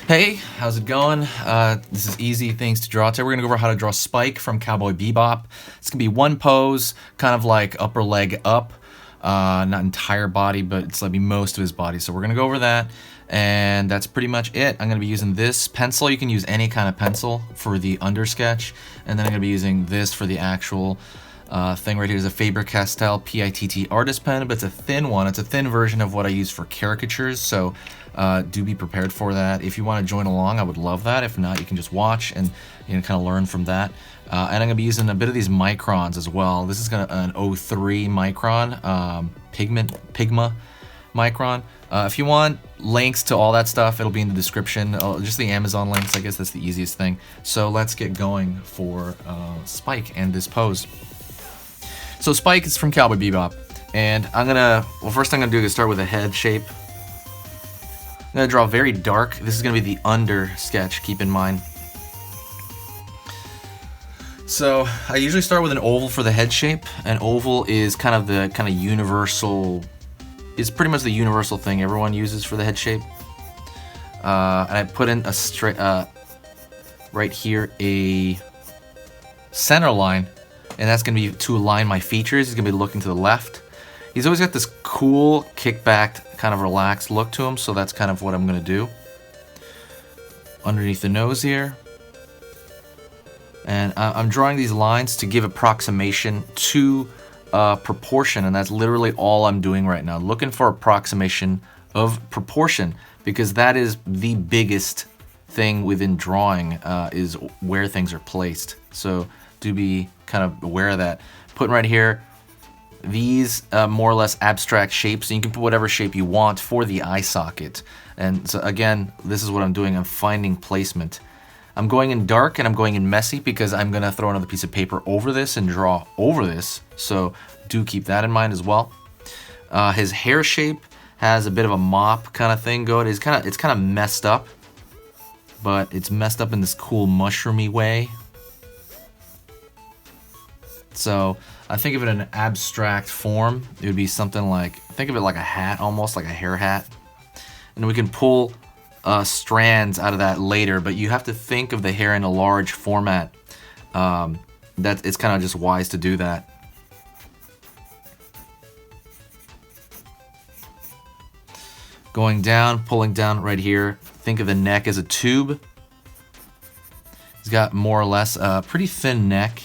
Hey, how's it going? This is Easy Things to Draw. Today we're going to go over how to draw Spike from Cowboy Beebop. It's going to be one pose, kind of like upper leg up. Not entire body, but it's going to be most of his body. So we're going to go over that, and that's pretty much it. I'm going to be using this pencil. You can use any kind of pencil for the under sketch, and then I'm going to be using this for the actual thing right here is a Faber-Castell PITT artist pen, but it's a thin one. It's a thin version of what I use for caricatures, so do be prepared for that. If you want to join along, I would love that. If not, you can just watch and kind of learn from that. And I'm going to be using a bit of these microns as well. This is an 03 micron, Pigma micron. If you want links to all that stuff, it'll be in the description. Just the Amazon links, I guess that's the easiest thing. So let's get going for Spike and this pose. So Spike is from Cowboy Beebop, and first thing I'm gonna do is start with a head shape. I'm gonna draw very dark. This is gonna be the under sketch, keep in mind. So I usually start with an oval for the head shape. An oval is kind of universal, it's pretty much the universal thing everyone uses for the head shape. And I put in a straight, right here, a center line. And that's going to be to align my features. He's going to be looking to the left. He's always got this cool, kickback, kind of relaxed look to him, so that's kind of what I'm going to do. Underneath the nose here. And I'm drawing these lines to give approximation to proportion, and that's literally all I'm doing right now. Looking for approximation of proportion, because that is the biggest thing within drawing, is where things are placed. So do be kind of aware of that. Putting right here these more or less abstract shapes, and you can put whatever shape you want for the eye socket. And so again, this is what I'm doing. I'm finding placement. I'm going in dark and I'm going in messy because I'm gonna throw another piece of paper over this and draw over this, so do keep that in mind as well. His hair shape has a bit of a mop kind of thing going. It's kind of messed up, but it's messed up in this cool mushroomy way. So I think of it in an abstract form. It would be something like, think of it like a hat, almost like a hair hat. And we can pull strands out of that later, but you have to think of the hair in a large format. It's kind of just wise to do that. Going down, pulling down right here. Think of the neck as a tube. He's got more or less a pretty thin neck.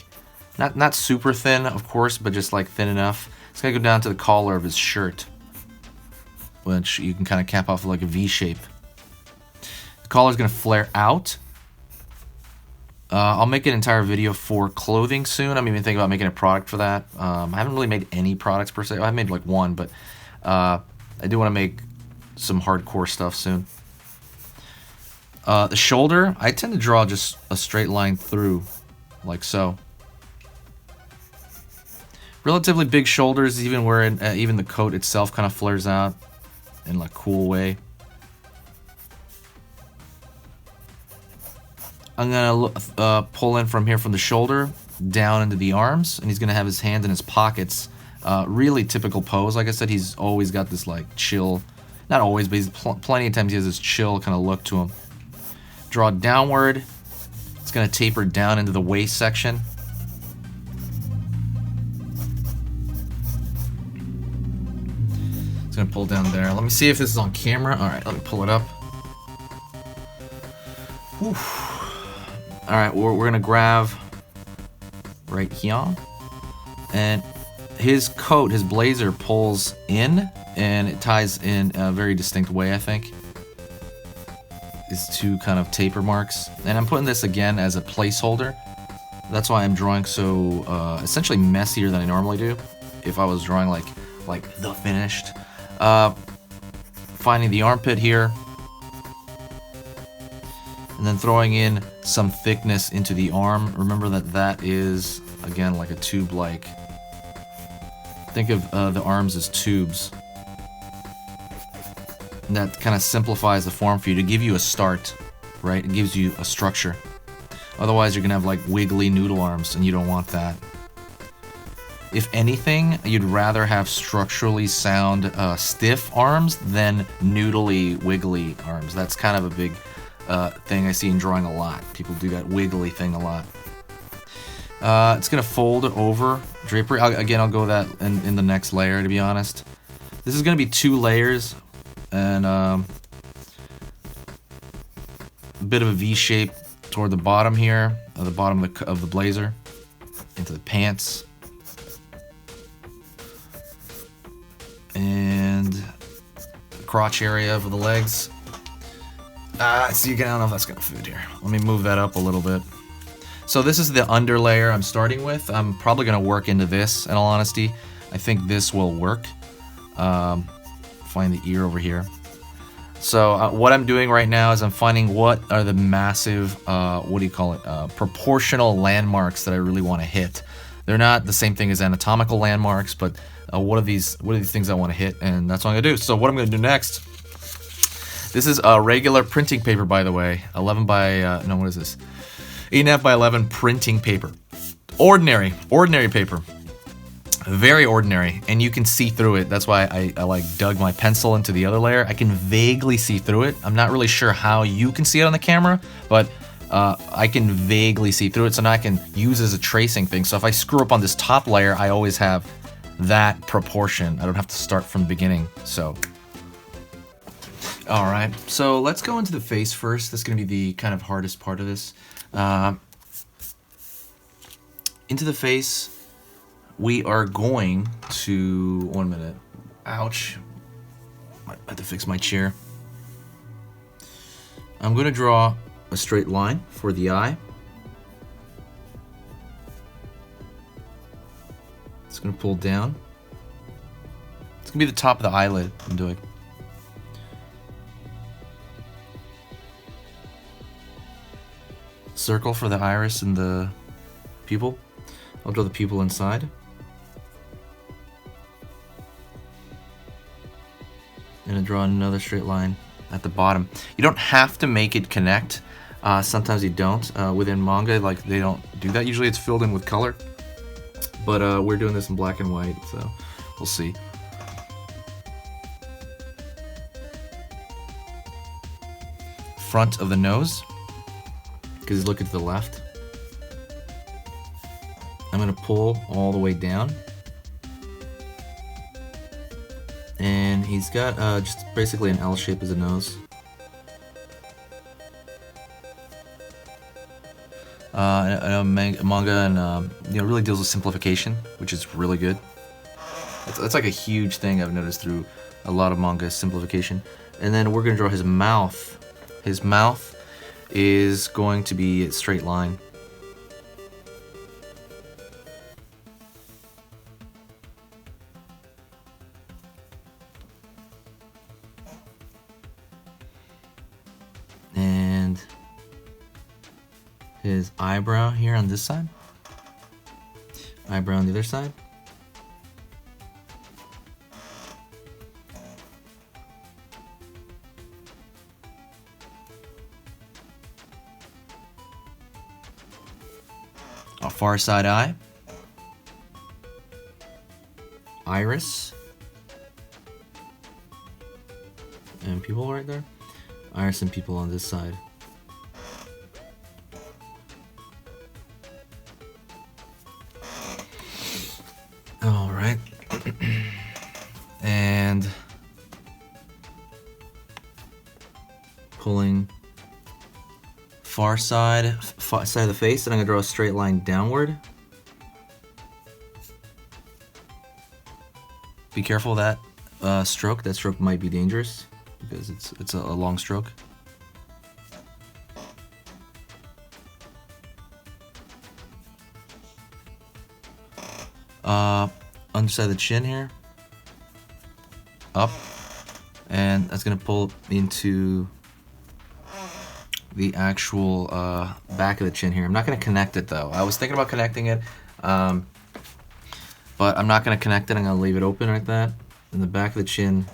Not super thin, of course, but just like thin enough. It's gonna go down to the collar of his shirt, which you can kind of cap off like a V shape. The collar's gonna flare out. I'll make an entire video for clothing soon. I'm even thinking about making a product for that. I haven't really made any products per se. I've made like one, but I do want to make some hardcore stuff soon. The shoulder, I tend to draw just a straight line through, like so. Relatively big shoulders, even where even the coat itself kind of flares out in like a cool way. I'm gonna pull in from here from the shoulder down into the arms, and he's gonna have his hands in his pockets. Really typical pose. Like I said, he's always got this like chill, not always, but he's plenty of times he has this chill kind of look to him. Draw downward. It's gonna taper down into the waist section. It's gonna pull down there. Let me see if this is on camera. All right, let me pull it up. Whew. All right, we're gonna grab right here, and his coat, his blazer pulls in, and it ties in a very distinct way, I think. These two kind of taper marks, and I'm putting this again as a placeholder. That's why I'm drawing so essentially messier than I normally do. If I was drawing like the finished. Finding the armpit here, and then throwing in some thickness into the arm. Remember that is, again, like a tube-like. Think of the arms as tubes. And that kind of simplifies the form for you to give you a start, right? It gives you a structure. Otherwise, you're gonna have like wiggly noodle arms, and you don't want that. If anything, you'd rather have structurally sound, stiff arms than noodly, wiggly arms. That's kind of a big thing I see in drawing a lot. People do that wiggly thing a lot. It's gonna fold over drapery. Again, I'll go that in the next layer, to be honest. This is gonna be 2 layers, and a bit of a V shape toward the bottom here, at the bottom of the blazer, into the pants, and the crotch area of the legs. So I don't know if that's gonna fit here. Let me move that up a little bit. So this is the under layer I'm starting with. I'm probably gonna work into this, in all honesty. I think this will work. Find the ear over here. So what I'm doing right now is I'm finding what are the massive, what do you call it, proportional landmarks that I really want to hit. They're not the same thing as anatomical landmarks, but what are these things I want to hit, and that's what I'm gonna do. So what I'm gonna do next. This is a regular printing paper, by the way. 11 by no, what is this? 8.5 by 11 printing paper. Ordinary paper. Very ordinary, and you can see through it. That's why I like dug my pencil into the other layer. I can vaguely see through it. I'm not really sure how you can see it on the camera, but I can vaguely see through it, so now I can use it as a tracing thing. So if I screw up on this top layer, I always have that proportion. I don't have to start from the beginning. So, all right. So let's go into the face first. That's going to be the kind of hardest part of this. Into the face. We are going to, 1 minute, ouch, I had to fix my chair. I'm going to draw a straight line for the eye. It's going to pull down. It's going to be the top of the eyelid I'm doing. Circle for the iris and the pupil. I'll draw the pupil inside. And I draw another straight line at the bottom. You don't have to make it connect. Sometimes you don't. Within manga, like, they don't do that. Usually it's filled in with color. But we're doing this in black and white, so we'll see. Front of the nose, because he's looking to the left. I'm going to pull all the way down. And he's got just basically an L shape as a nose. A manga and really deals with simplification, which is really good. It's like a huge thing I've noticed through a lot of manga, simplification. And then we're going to draw his mouth. His mouth is going to be a straight line. And his eyebrow here on this side. Eyebrow on the other side. A far side eye. Iris. And pupil right there. Iris and pupil on this side. All right. And pulling far side of the face, and I'm gonna draw a straight line downward. Be careful of that stroke. That stroke might be dangerous because it's a long stroke. Underside of the chin here, up, and that's gonna pull into the actual back of the chin here. I'm not gonna connect it though. I was thinking about connecting it, but I'm not gonna connect it. I'm gonna leave it open like that. And the back of the chin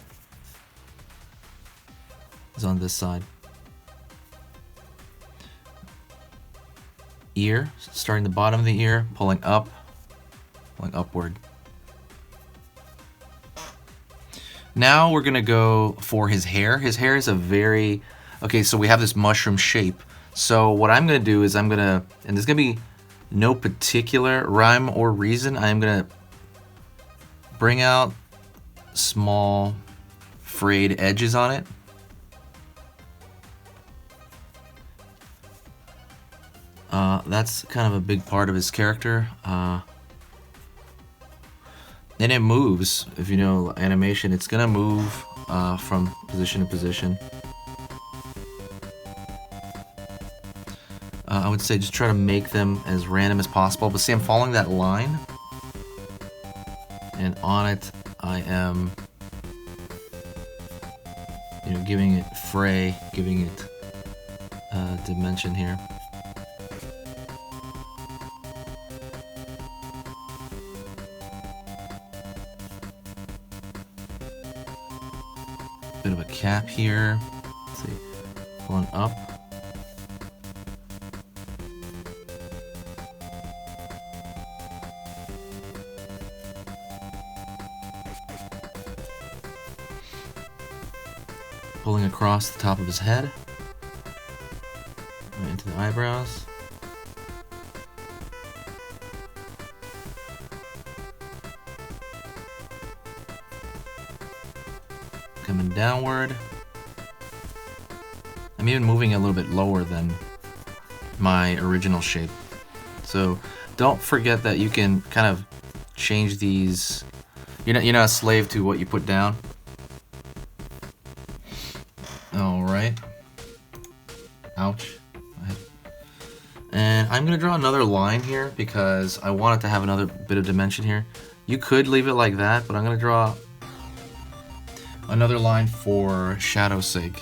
is on this side. Ear, starting the bottom of the ear, pulling upward. Now we're gonna go for his hair. His hair is a very Okay, so we have this mushroom shape. So what I'm gonna do is and there's gonna be no particular rhyme or reason, I'm gonna bring out small frayed edges on it. That's kind of a big part of his character. And it moves. If you know animation, it's gonna move from position to position. I would say just try to make them as random as possible. But see, I'm following that line. And on it, I am, giving it fray, giving it dimension here. Bit of a cap here. Let's see, pulling up. Pulling across the top of his head, right into the eyebrows. Coming downward. I'm even moving a little bit lower than my original shape. So don't forget that you can kind of change these. You're not a slave to what you put down. Alright. Ouch. And I'm gonna draw another line here because I want it to have another bit of dimension here. You could leave it like that, but I'm gonna draw another line for shadow's sake.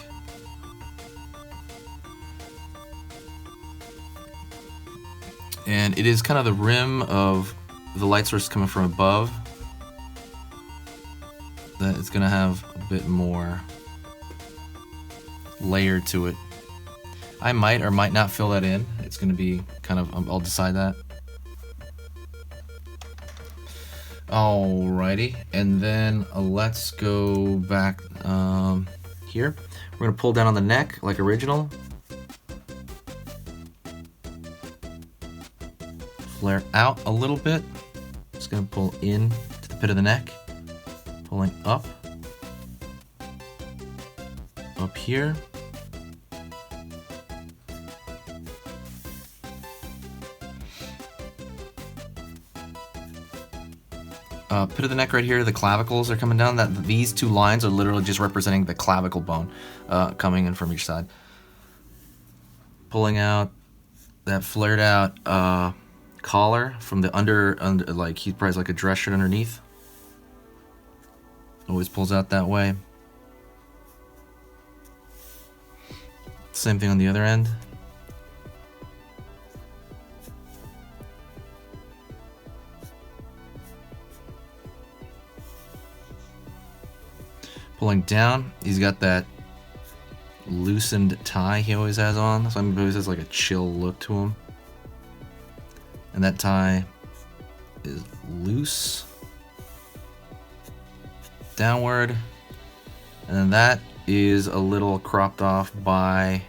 And it is kind of the rim of the light source coming from above that it's gonna have a bit more layer to it. I might or might not fill that in. It's gonna be kind of, I'll decide that. Alrighty, and then let's go back here. We're gonna pull down on the neck like original. Flare out a little bit. Just gonna pull in to the pit of the neck. Pulling up. Up here. Pit of the neck right here, the clavicles are coming down. These two lines are literally just representing the clavicle bone coming in from each side. Pulling out that flared out collar from the under like he probably has like a dress shirt underneath. Always pulls out that way. Same thing on the other end. Pulling down, he's got that loosened tie he always has on, so he always has like a chill look to him. And that tie is loose. Downward. And then that is a little cropped off by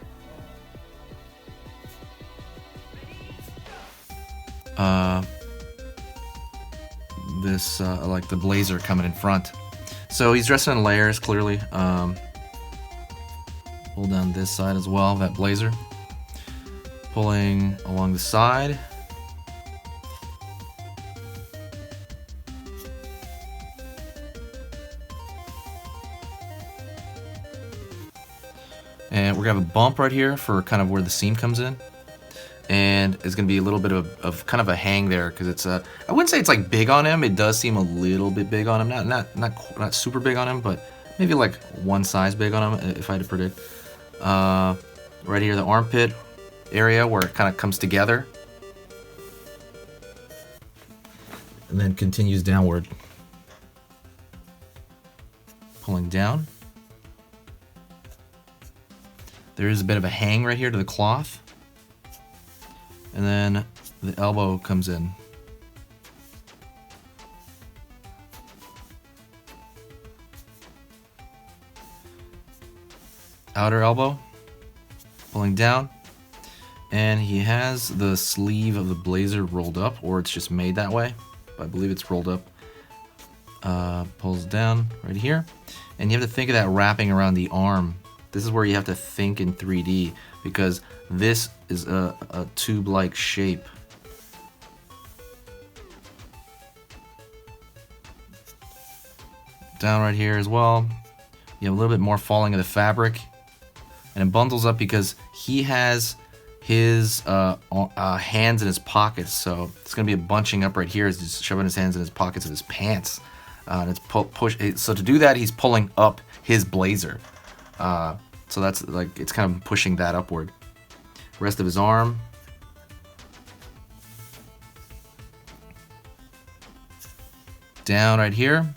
this like the blazer coming in front. So he's dressed in layers, clearly. Pull down this side as well, that blazer. Pulling along the side. And we're gonna have a bump right here for kind of where the seam comes in. And it's gonna be a little bit of kind of a hang there because it's I wouldn't say it's like big on him. It does seem a little bit big on him. Not super big on him, but maybe like one size big on him if I had to predict. Right here, the armpit area where it kind of comes together, and then continues downward, pulling down. There is a bit of a hang right here to the cloth. And then the elbow comes in. Outer elbow. Pulling down. And he has the sleeve of the blazer rolled up, or it's just made that way. But I believe it's rolled up. Pulls down right here. And you have to think of that wrapping around the arm. This is where you have to think in 3D, because this is a tube-like shape. Down right here as well. You have a little bit more falling of the fabric. And it bundles up because he has his hands in his pockets, so it's gonna be a bunching up right here. He's just shoving his hands in his pockets of his pants, and it's push. So to do that, he's pulling up his blazer. So that's like it's kind of pushing that upward. Rest of his arm. Down right here.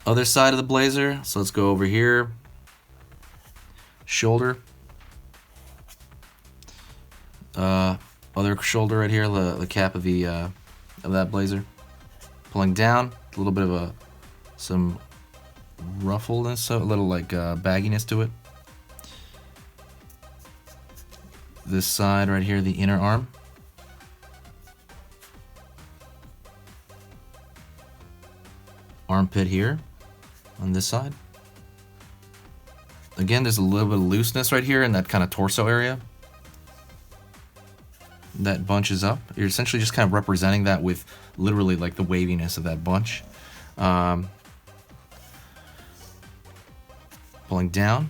Other side of the blazer, so let's go over here. Shoulder. Other shoulder right here, the cap of the of that blazer. Pulling down, a little bit of some ruffleness, so a little like bagginess to it. This side right here, the inner arm. Armpit here. On this side. Again, there's a little bit of looseness right here in that kind of torso area. That bunches up. You're essentially just kind of representing that with literally like the waviness of that bunch. Pulling down.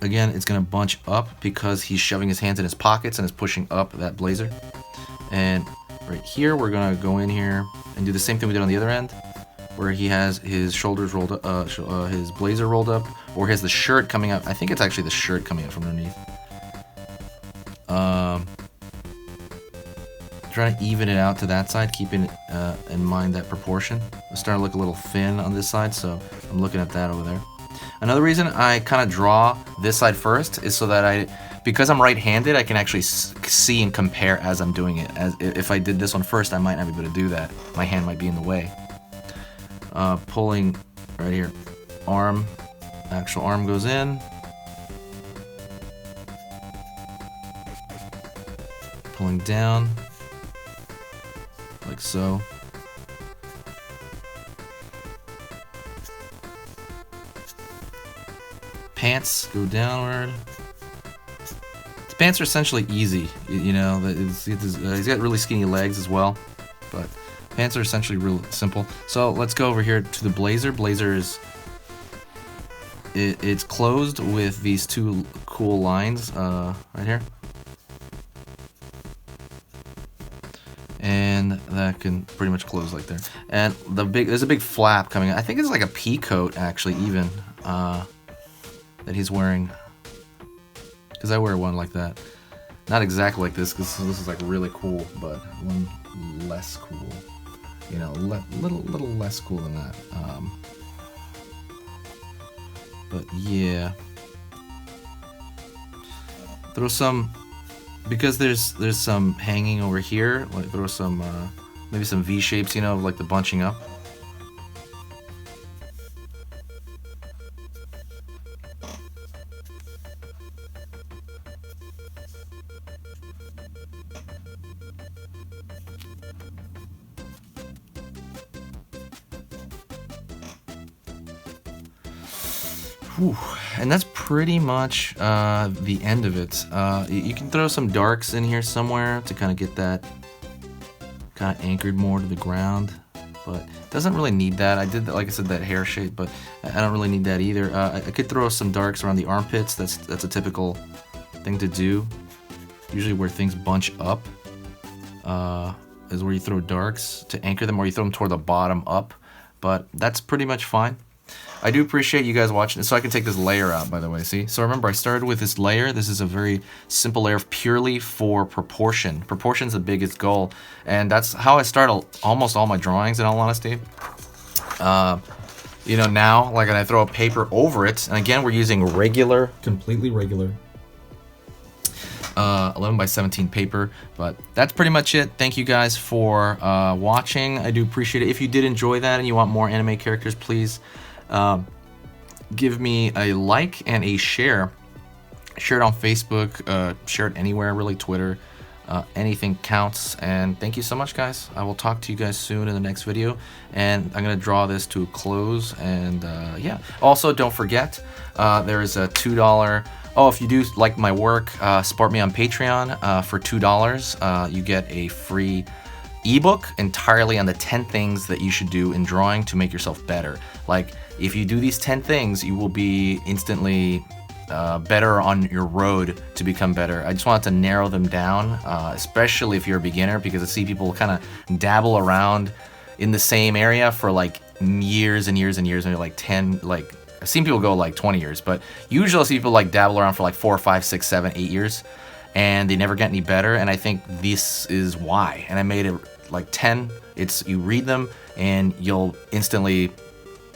Again, it's going to bunch up because he's shoving his hands in his pockets and is pushing up that blazer. And right here, we're going to go in here and do the same thing we did on the other end, where he has his shoulders rolled up, his blazer rolled up, or he has the shirt coming out. I think it's actually the shirt coming out from underneath. Trying to even it out to that side, keeping in mind that proportion. It's starting to look a little thin on this side, so I'm looking at that over there. Another reason I kind of draw this side first is so that because I'm right-handed, I can actually see and compare as I'm doing it. As if I did this one first, I might not be able to do that. My hand might be in the way. Pulling right here, arm, actual arm goes in. Pulling down, like so. Pants go downward. The pants are essentially easy, you know. He's got really skinny legs as well, but pants are essentially real simple. So let's go over here to the blazer. Blazer is it's closed with these two cool lines right here, and that can pretty much close like there. And there's a big flap coming. I think it's like a pea coat actually, even that he's wearing, because I wear one like that. Not exactly like this, because this is like really cool, but one less cool. You know, little less cool than that. But yeah, throw some, because there's some hanging over here. Like throw some maybe some V shapes, you know, like the bunching up. Whew. And that's pretty much the end of it. You can throw some darks in here somewhere to kind of get that kind of anchored more to the ground, but it doesn't really need that. I did, like I said, that hair shape, but I don't really need that either. I could throw some darks around the armpits. That's a typical thing to do. Usually where things bunch up is where you throw darks to anchor them, or you throw them toward the bottom up, but that's pretty much fine. I do appreciate you guys watching. So I can take this layer out, by the way, see? So remember, I started with this layer. This is a very simple layer purely for proportion. Proportion's the biggest goal, and that's how I start almost all my drawings, in all honesty. You know, now, like, and I throw a paper over it, and again, we're using regular, completely regular 11 by 17 paper. But that's pretty much it. Thank you guys for watching. I do appreciate it. If you did enjoy that and you want more anime characters, please give me a like and a share. Share it on Facebook, share it anywhere, really, Twitter. Anything counts. And thank you so much, guys. I will talk to you guys soon in the next video, and I'm gonna draw this to a close. And yeah, also don't forget, there is a $2. Oh, if you do like my work, support me on Patreon. For $2, you get a free ebook entirely on the 10 things that you should do in drawing to make yourself better. Like, if you do these 10 things, you will be instantly better on your road to become better. I just wanted to narrow them down, especially if you're a beginner, because I see people kind of dabble around in the same area for like years and years and years, maybe like 10, like I've seen people go like 20 years, but usually I see people like dabble around for like 4, 5, 6, 7, 8 years, and they never get any better. And I think this is why. And I made it like 10. It's, you read them and you'll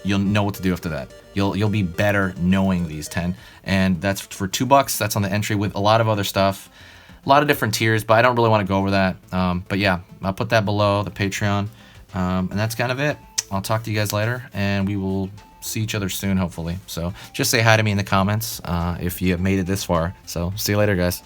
know what to do after that. You'll be better knowing these 10, and that's for $2. That's on the entry with a lot of other stuff, a lot of different tiers, but I don't really want to go over that. But yeah, I'll put that below the Patreon, and that's kind of it. I'll talk to you guys later, and we will see each other soon, hopefully. So just say hi to me in the comments if you have made it this far. So see you later, guys.